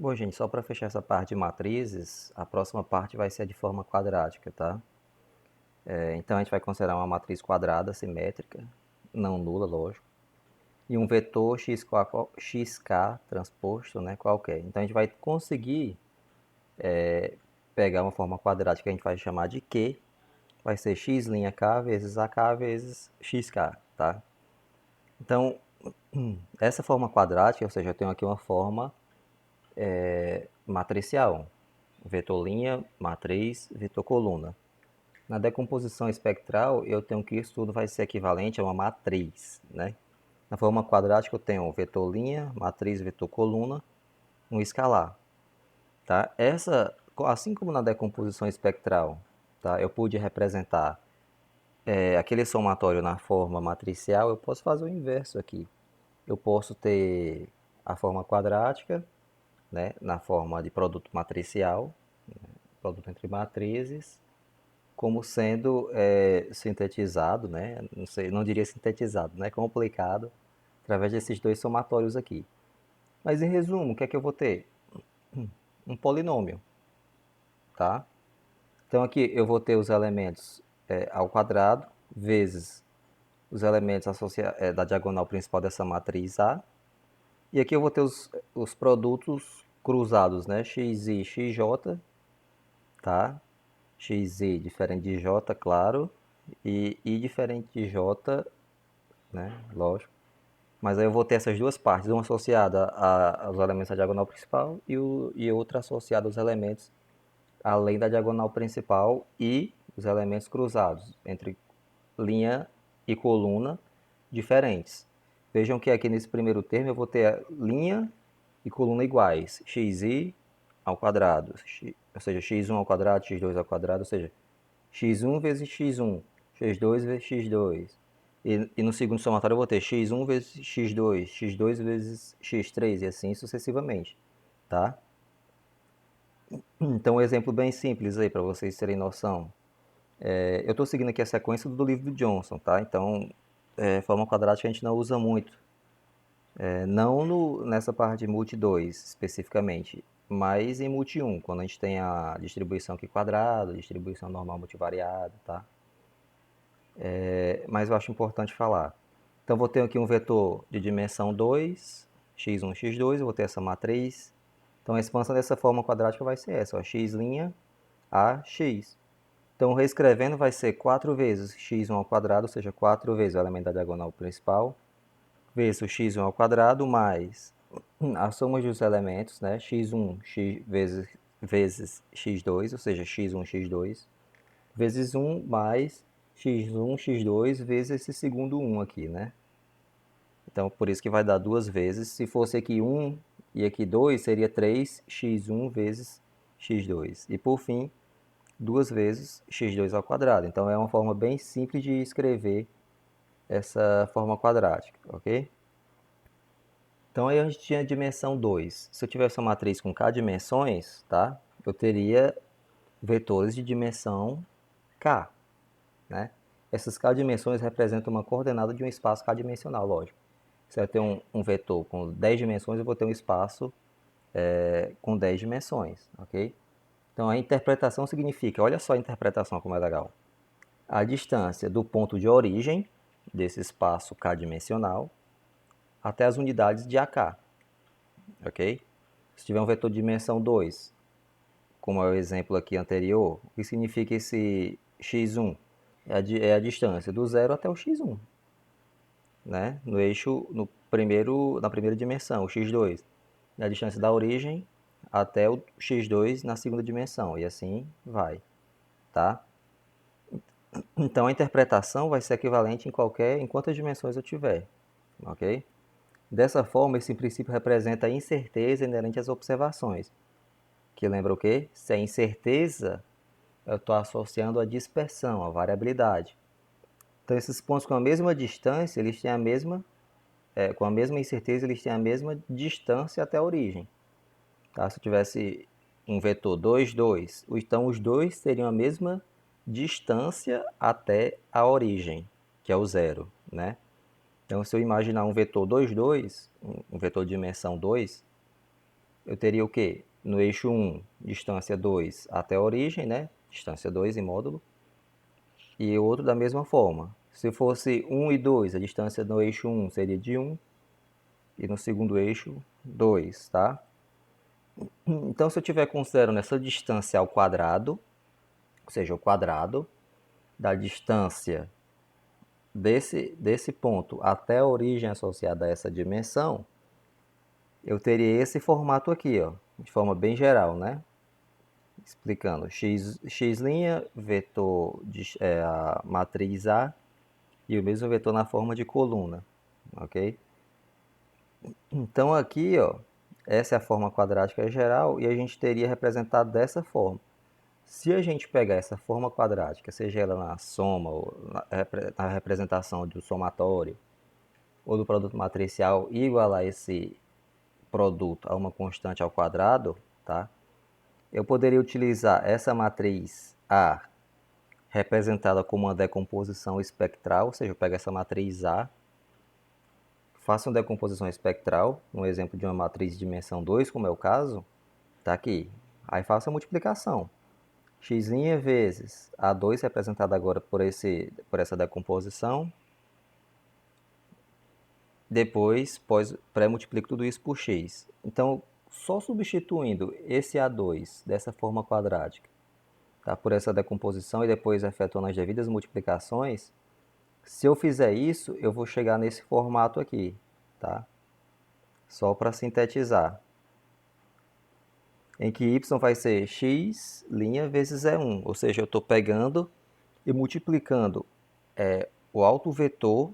Bom, gente, só para fechar essa parte de matrizes, a próxima parte vai ser a de forma quadrática, tá? Então a gente vai considerar uma matriz quadrada, simétrica, não nula, lógico, e um vetor xk transposto, né, qualquer. Então a gente vai conseguir pegar uma forma quadrática que a gente vai chamar de Q, vai ser x' k vezes ak vezes xk, tá? Então, essa forma quadrática, ou seja, eu tenho aqui uma forma matricial, vetor linha, matriz, vetor coluna. Na decomposição espectral, eu tenho que isso tudo vai ser equivalente a uma matriz, né? Na forma quadrática, eu tenho vetor linha, matriz, vetor coluna, um escalar, tá? Assim como na decomposição espectral, tá? Eu pude representar aquele somatório na forma matricial, eu posso fazer o inverso aqui. Eu posso ter a forma quadrática, né, na forma de produto matricial, produto entre matrizes, como sendo sintetizado, né? Não sei, não diria sintetizado, né? Complicado através desses dois somatórios aqui. Mas em resumo, o que é que eu vou ter? Um polinômio, tá? Então aqui eu vou ter os elementos ao quadrado vezes os elementos da diagonal principal dessa matriz A. E aqui eu vou ter os produtos cruzados, né? X e xj, tá? XI diferente de J, claro, e I diferente de J, né? Lógico. Mas aí eu vou ter essas duas partes, uma associada aos elementos da diagonal principal e outra associada aos elementos além da diagonal principal e os elementos cruzados entre linha e coluna diferentes. Vejam que aqui nesse primeiro termo eu vou ter linha e coluna iguais, xi ao quadrado, ou seja, x1 ao quadrado, x2 ao quadrado, ou seja, x1 vezes x1, x2 vezes x2. E no segundo somatório eu vou ter x1 vezes x2, x2 vezes x3 e assim sucessivamente, tá? Então um exemplo bem simples aí para vocês terem noção. Eu estou seguindo aqui a sequência do livro do Johnson, tá? Então, forma quadrática a gente não usa muito. Não nessa parte de multi 2 especificamente, mas em multi 1, quando a gente tem a distribuição aqui quadrada, distribuição normal multivariada, tá? Mas eu acho importante falar. Então, vou ter aqui um vetor de dimensão 2, x1, x2, eu vou ter essa matriz. Então, a expansão dessa forma quadrática vai ser essa, ó, x' a x. Então, reescrevendo, vai ser 4 vezes x1 ao quadrado, ou seja, 4 vezes o elemento da diagonal principal, vezes o x1 ao quadrado, mais a soma dos elementos, né? x1 vezes x2, ou seja, x1, x2, vezes 1 mais x1, x2 vezes esse segundo 1 aqui, né? Então, por isso que vai dar duas vezes. Se fosse aqui 1 e aqui 2, seria 3x1 vezes x2. E por fim, duas vezes x2 ao quadrado. Então, é uma forma bem simples de escrever essa forma quadrática, ok? Então, aí a gente tinha a dimensão 2. Se eu tivesse uma matriz com k dimensões, tá? Eu teria vetores de dimensão k, né? Essas k dimensões representam uma coordenada de um espaço k-dimensional, lógico. Se eu ter um vetor com 10 dimensões, eu vou ter um espaço com 10 dimensões, ok? Então a interpretação significa, olha só a interpretação como é legal. A distância do ponto de origem desse espaço k-dimensional até as unidades de AK, ok? Se tiver um vetor de dimensão 2, como é o exemplo aqui anterior, o que significa esse x1? É a distância do zero até o x1, né? No eixo, na primeira dimensão, o x2. A distância da origem até o x2 na segunda dimensão, e assim vai, tá? Então a interpretação vai ser equivalente em quantas dimensões eu tiver, ok? Dessa forma, esse princípio representa a incerteza inerente às observações, que lembra o quê? Se é incerteza, eu estou associando a dispersão, a variabilidade. Então esses pontos com a mesma distância, eles têm com a mesma incerteza, eles têm a mesma distância até a origem. Tá? Se eu tivesse um vetor 2, 2, então os dois teriam a mesma distância até a origem, que é o zero, né? Então, se eu imaginar um vetor 2, 2, um vetor de dimensão 2, eu teria o quê? No eixo 1, distância 2 até a origem, né? Distância 2 em módulo. E o outro da mesma forma. Se fosse 1 e 2, a distância no eixo 1 seria de 1 e no segundo eixo 2, tá? Então, se eu estiver considerando essa distância ao quadrado, ou seja, o quadrado da distância desse ponto até a origem associada a essa dimensão, eu teria esse formato aqui, ó, de forma bem geral, né? Explicando, x', vetor a matriz A e o mesmo vetor na forma de coluna, ok? Então aqui, ó, essa é a forma quadrática geral e a gente teria representado dessa forma. Se a gente pegar essa forma quadrática, seja ela na soma ou na representação do somatório ou do produto matricial e igualar esse produto a uma constante ao quadrado, tá? Eu poderia utilizar essa matriz A representada como uma decomposição espectral, ou seja, eu pego essa matriz A, faço uma decomposição espectral, um exemplo de uma matriz de dimensão 2, como é o caso, tá aqui. Aí faço a multiplicação. X' vezes A2, representado agora por essa decomposição. Depois, pré-multiplico tudo isso por x. Então, só substituindo esse A2 dessa forma quadrática, tá, por essa decomposição e depois efetuando as devidas multiplicações, se eu fizer isso, eu vou chegar nesse formato aqui, tá? Só para sintetizar. Em que y vai ser x' vezes E1, ou seja, eu estou pegando e multiplicando o autovetor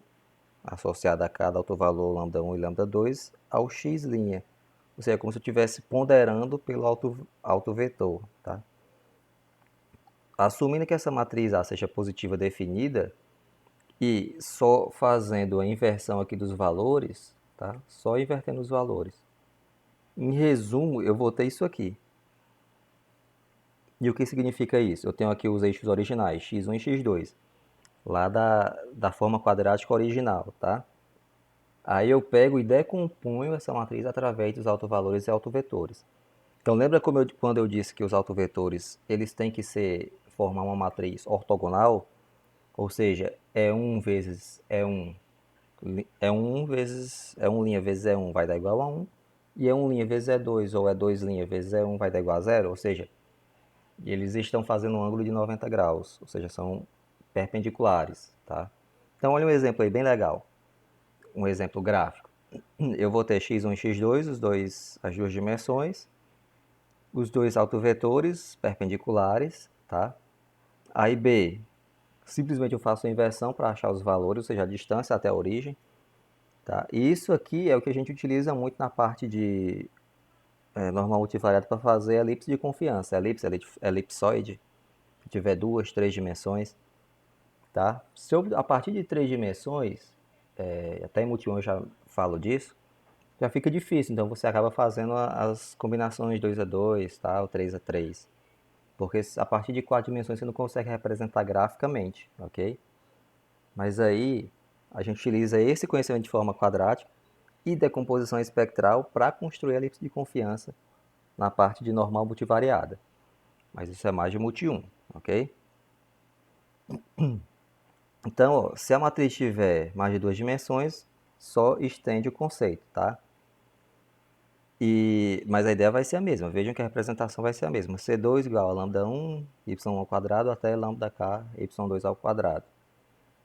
associado a cada autovalor λ1 e λ2 ao x'. Ou seja, é como se eu estivesse ponderando pelo autovetor, tá? Assumindo que essa matriz A seja positiva definida e só fazendo a inversão aqui dos valores, tá? Só invertendo os valores. Em resumo, eu vou ter isso aqui. E o que significa isso? Eu tenho aqui os eixos originais, x1 e x2, lá da forma quadrática original, tá? Aí eu pego e decomponho essa matriz através dos autovalores e autovetores. Então lembra quando eu disse que os autovetores eles têm que formar uma matriz ortogonal? Ou seja, E1 vezes E1, E1 vezes E1' vezes E1 vai dar igual a 1, e E1' vezes E2 ou E2' vezes E1 vai dar igual a 0, ou seja, eles estão fazendo um ângulo de 90 graus, ou seja, são perpendiculares, tá? Então olha um exemplo aí bem legal, um exemplo gráfico. Eu vou ter x1 e x2, as duas dimensões, os dois autovetores perpendiculares, tá? Aí B, simplesmente eu faço a inversão para achar os valores, ou seja, a distância até a origem, tá? E isso aqui é o que a gente utiliza muito na parte de normal multivariado para fazer elipse de confiança, elipsoide, que tiver 2, 3 dimensões, tá? Se eu, a partir de 3 dimensões, até em multi-1 eu já falo disso, já fica difícil, então você acaba fazendo as combinações 2 a 2, tá? Ou 3 a 3, porque a partir de 4 dimensões você não consegue representar graficamente, ok? Mas aí a gente utiliza esse conhecimento de forma quadrática e decomposição espectral para construir a elipse de confiança na parte de normal multivariada. Mas isso é mais de multi-1, ok? Então, ó, se a matriz tiver mais de 2 dimensões, só estende o conceito, tá? Mas a ideia vai ser a mesma. Vejam que a representação vai ser a mesma. C2 igual a λ1, y ao quadrado até λk, y2 ao quadrado.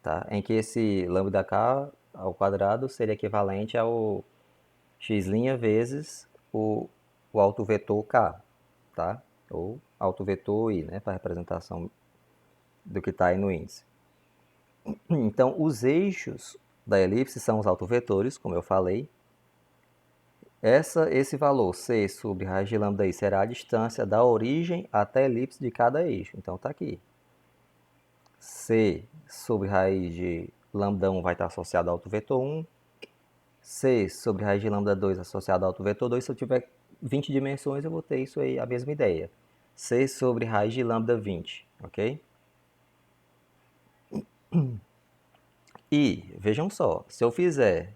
Tá? Em que esse λk ao quadrado seria equivalente ao x' vezes o autovetor k, tá? Ou autovetor i, né? Para a representação do que está aí no índice. Então, os eixos da elipse são os autovetores, como eu falei. Esse valor, c sobre raiz de λi, será a distância da origem até a elipse de cada eixo. Então, está aqui. C sobre raiz de λ1 vai estar associado ao autovetor 1. C sobre raiz de λ2 associado ao autovetor 2. Se eu tiver 20 dimensões, eu vou ter isso aí, a mesma ideia. C sobre raiz de λ20, ok? E, vejam só, se eu fizer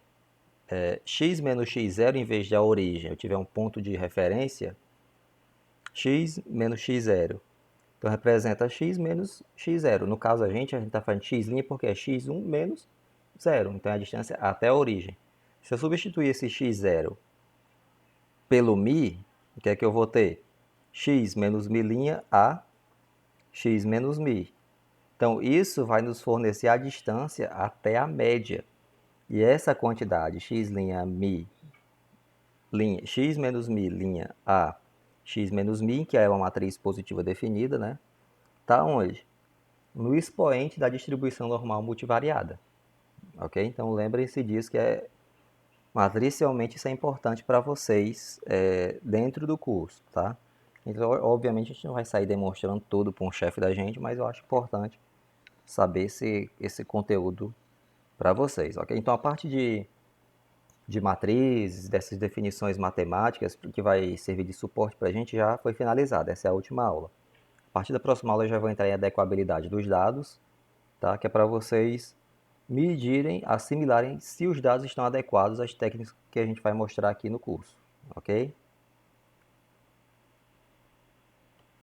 x menos x0, em vez de a origem, eu tiver um ponto de referência, x menos x0. Então, representa x menos x0. No caso, a gente está fazendo x' porque é x1 menos 0. Então, é a distância até a origem. Se eu substituir esse x0 pelo μ, o que é que eu vou ter? X menos μ' a x menos μ. Então, isso vai nos fornecer a distância até a média. E essa quantidade, x' μ, x menos μ' a x menos μ, que é uma matriz positiva definida, né? Está onde? No expoente da distribuição normal multivariada. Ok? Então, lembrem-se disso, que matricialmente isso é importante para vocês dentro do curso, tá? Então, obviamente, a gente não vai sair demonstrando tudo para um chefe da gente, mas eu acho importante saber esse conteúdo para vocês, ok? Então, a parte de matrizes, dessas definições matemáticas, que vai servir de suporte para a gente, já foi finalizada. Essa é a última aula. A partir da próxima aula, eu já vou entrar em adequabilidade dos dados, tá? Que é para vocês medirem, assimilarem se os dados estão adequados às técnicas que a gente vai mostrar aqui no curso, ok?